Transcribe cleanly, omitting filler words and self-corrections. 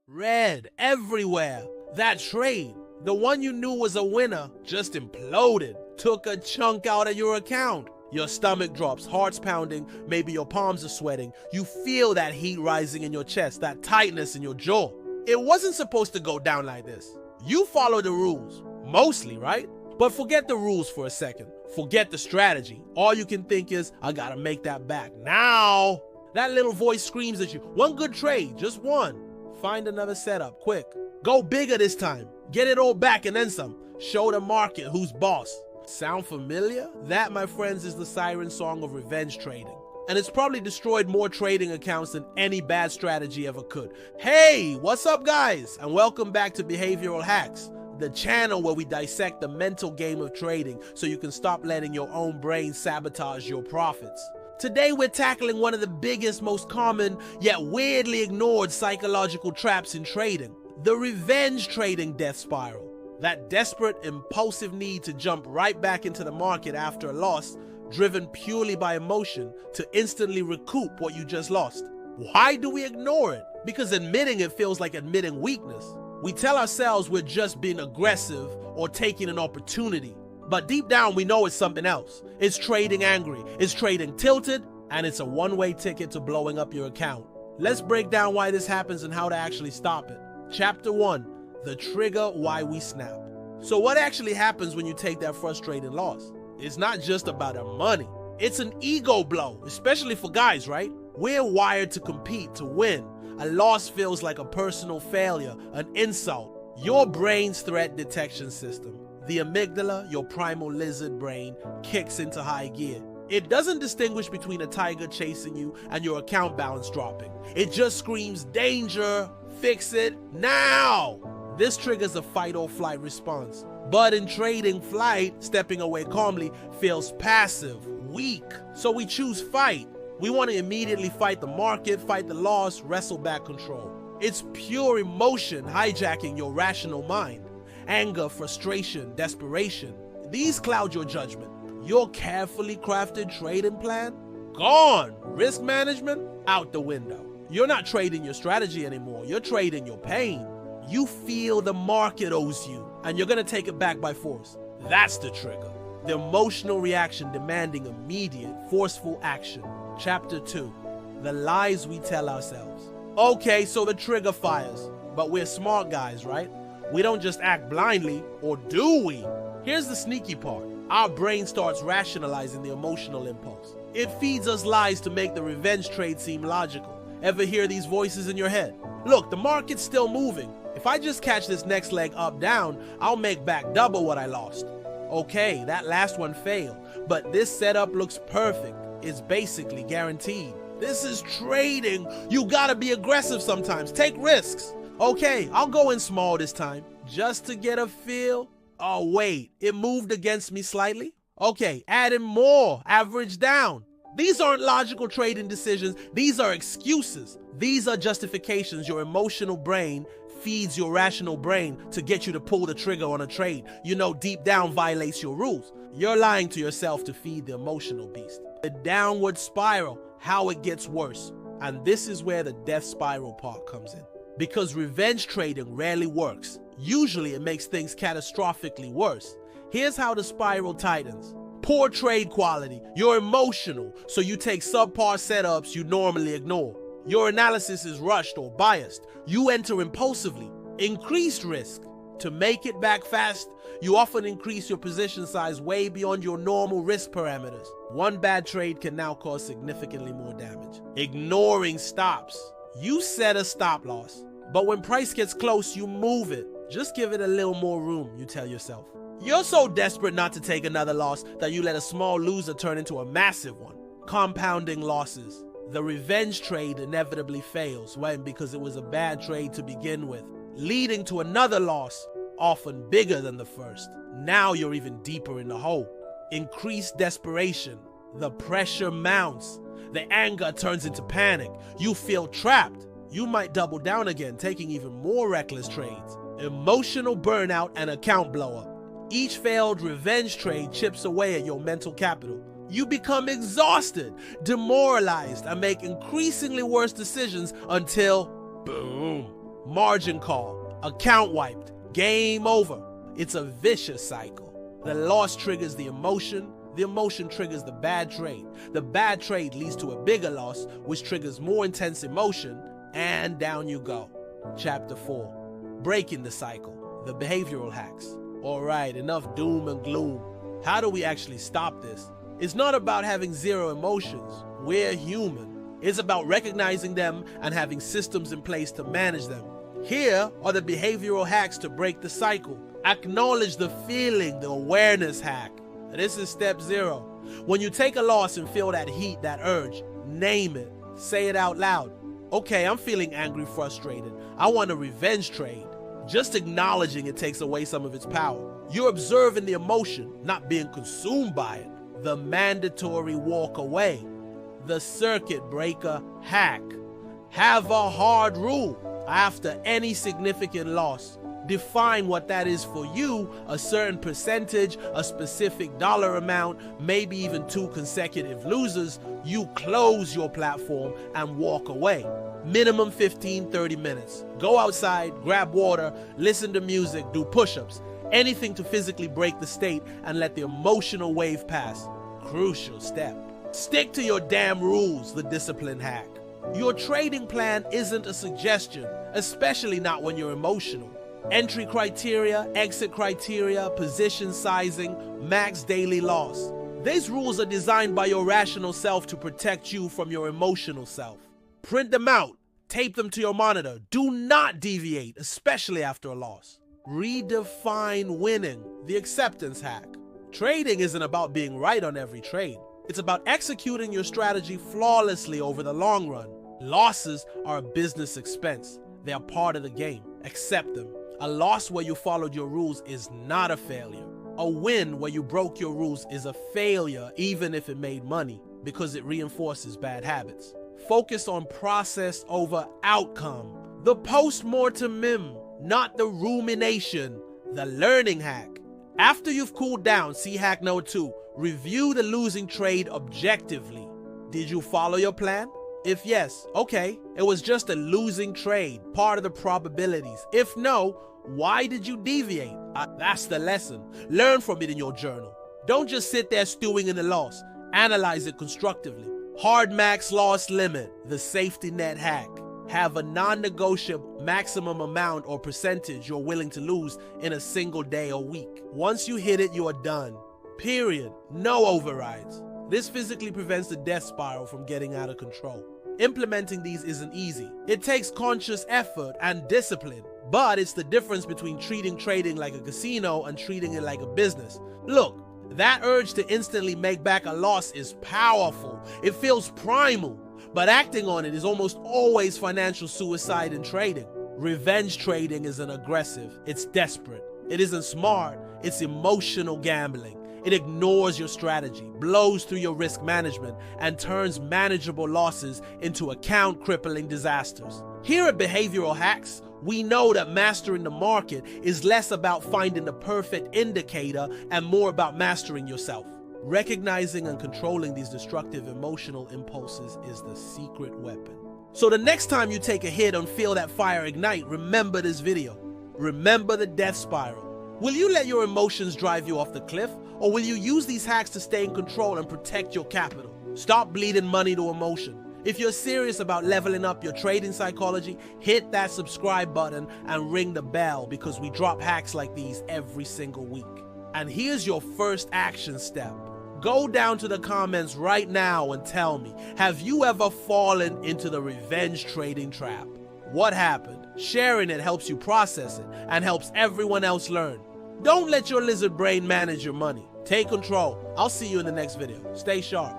Red everywhere. That trade, the one you knew was a winner, just imploded. Took a chunk out of your account. Your stomach drops, heart's pounding, maybe your palms are sweating. You feel that heat rising in your chest, that tightness in your jaw. It wasn't supposed to go down like this. You follow the rules, mostly, right? But forget the rules for a second. Forget the strategy. All you can think is, I gotta make that back now. That little voice screams at you, one good trade, just one. Find another setup, quick. Go bigger this time. Get it all back and then some. Show the market who's boss. Sound familiar? That, my friends, is the siren song of revenge trading. And it's probably destroyed more trading accounts than any bad strategy ever could. Hey, what's up guys? And welcome back to Behavioral Hacks, the channel where we dissect the mental game of trading so you can stop letting your own brain sabotage your profits. Today we're tackling one of the biggest, most common, yet weirdly ignored psychological traps in trading. The revenge trading death spiral. That desperate, impulsive need to jump right back into the market after a loss, driven purely by emotion to instantly recoup what you just lost. Why do we ignore it? Because admitting it feels like admitting weakness. We tell ourselves we're just being aggressive or taking an opportunity. But deep down we know it's something else. It's trading angry, it's trading tilted, and it's a one-way ticket to blowing up your account. Let's break down why this happens and how to actually stop it. Chapter 1. The trigger why we snap. So what actually happens when you take that frustrating loss? It's not just about the money. It's an ego blow, especially for guys, right? We're wired to compete, to win. A loss feels like a personal failure, an insult. Your brain's threat detection system, the amygdala, your primal lizard brain, kicks into high gear. It doesn't distinguish between a tiger chasing you and your account balance dropping. It just screams, danger, fix it now. This triggers a fight or flight response. But in trading, flight, stepping away calmly, feels passive, weak. So we choose fight. We want to immediately fight the market, fight the loss, wrestle back control. It's pure emotion hijacking your rational mind. Anger, frustration, desperation. These cloud your judgment. Your carefully crafted trading plan? Gone. Risk management? Out the window. You're not trading your strategy anymore. You're trading your pain. You feel the market owes you, and you're gonna take it back by force. That's the trigger. The emotional reaction demanding immediate, forceful action. Chapter 2. The lies we tell ourselves. Okay, so the trigger fires, but we're smart guys, right? We don't just act blindly, or do we? Here's the sneaky part. Our brain starts rationalizing the emotional impulse. It feeds us lies to make the revenge trade seem logical. Ever hear these voices in your head? Look, the market's still moving. If I just catch this next leg up down, I'll make back double what I lost. Okay, that last one failed, but this setup looks perfect. It's basically guaranteed. This is trading. You gotta be aggressive sometimes. Take risks. Okay, I'll go in small this time, just to get a feel. Oh wait, it moved against me slightly? Okay, add in more, average down. These aren't logical trading decisions, these are excuses. These are justifications your emotional brain feeds your rational brain to get you to pull the trigger on a trade you know deep down violates your rules. You're lying to yourself to feed the emotional beast. The downward spiral, how it gets worse. And this is where the death spiral part comes in. Because revenge trading rarely works. Usually it makes things catastrophically worse. Here's how the spiral tightens. Poor trade quality. You're emotional, so you take subpar setups you normally ignore. Your analysis is rushed or biased. You enter impulsively. Increased risk. To make it back fast, you often increase your position size way beyond your normal risk parameters. One bad trade can now cause significantly more damage. Ignoring stops. You set a stop loss, but when price gets close, you move it. Just give it a little more room, you tell yourself. You're so desperate not to take another loss that you let a small loser turn into a massive one. Compounding losses. The revenge trade inevitably fails. When? Because it was a bad trade to begin with, leading to another loss, often bigger than the first. Now you're even deeper in the hole. Increased desperation. The pressure mounts. The anger turns into panic. You feel trapped. You might double down again, taking even more reckless trades. Emotional burnout and account blow-up. Each failed revenge trade chips away at your mental capital. You become exhausted, demoralized, and make increasingly worse decisions until, boom, margin call, account wiped, game over. It's a vicious cycle. The loss triggers the emotion triggers the bad trade. The bad trade leads to a bigger loss, which triggers more intense emotion, and down you go. Chapter 4, Breaking the Cycle, the Behavioral Hacks. Alright, enough doom and gloom. How do we actually stop this? It's not about having zero emotions. We're human. It's about recognizing them and having systems in place to manage them. Here are the behavioral hacks to break the cycle. Acknowledge the feeling, the awareness hack. This is step 0. When you take a loss and feel that heat, that urge, name it. Say it out loud. Okay, I'm feeling angry, frustrated. I want a revenge trade. Just acknowledging it takes away some of its power. You're observing the emotion, not being consumed by it. The mandatory walk away. The circuit breaker hack. Have a hard rule. After any significant loss, define what that is for you, a certain percentage, a specific dollar amount, maybe even 2 consecutive losers. You close your platform and walk away. Minimum 15-30 minutes. Go outside, grab water, listen to music, do push-ups. Anything to physically break the state and let the emotional wave pass. Crucial step. Stick to your damn rules, the discipline hack. Your trading plan isn't a suggestion, especially not when you're emotional. Entry criteria, exit criteria, position sizing, max daily loss. These rules are designed by your rational self to protect you from your emotional self. Print them out, tape them to your monitor. Do not deviate, especially after a loss. Redefine winning, the acceptance hack. Trading isn't about being right on every trade. It's about executing your strategy flawlessly over the long run. Losses are a business expense. They are part of the game. Accept them. A loss where you followed your rules is not a failure. A win where you broke your rules is a failure, even if it made money, because it reinforces bad habits. Focus on process over outcome. The post-mortem meme, not the rumination. The learning hack. After you've cooled down, see hack number 2. Review the losing trade objectively. Did you follow your plan? If yes, okay, it was just a losing trade, part of the probabilities. If no, why did you deviate? That's the lesson. Learn from it in your journal. Don't just sit there stewing in the loss. Analyze it constructively. Hard max loss limit, the safety net hack. Have a non-negotiable maximum amount or percentage you're willing to lose in a single day or week. Once you hit it, you are done. Period. No overrides. This physically prevents the death spiral from getting out of control. Implementing these isn't easy. It takes conscious effort and discipline, but it's the difference between treating trading like a casino and treating it like a business. Look, that urge to instantly make back a loss is powerful. It feels primal, but acting on it is almost always financial suicide in trading. Revenge trading isn't aggressive, it's desperate. It isn't smart, it's emotional gambling. It ignores your strategy, blows through your risk management, and turns manageable losses into account-crippling disasters. Here at Behavioral Hacks, we know that mastering the market is less about finding the perfect indicator and more about mastering yourself. Recognizing and controlling these destructive emotional impulses is the secret weapon. So the next time you take a hit and feel that fire ignite, remember this video. Remember the death spiral. Will you let your emotions drive you off the cliff, or will you use these hacks to stay in control and protect your capital? Stop bleeding money to emotion. If you're serious about leveling up your trading psychology, hit that subscribe button and ring the bell, because we drop hacks like these every single week. And here's your first action step. Go down to the comments right now and tell me, have you ever fallen into the revenge trading trap? What happened? Sharing it helps you process it and helps everyone else learn. Don't let your lizard brain manage your money. Take control. I'll see you in the next video. Stay sharp.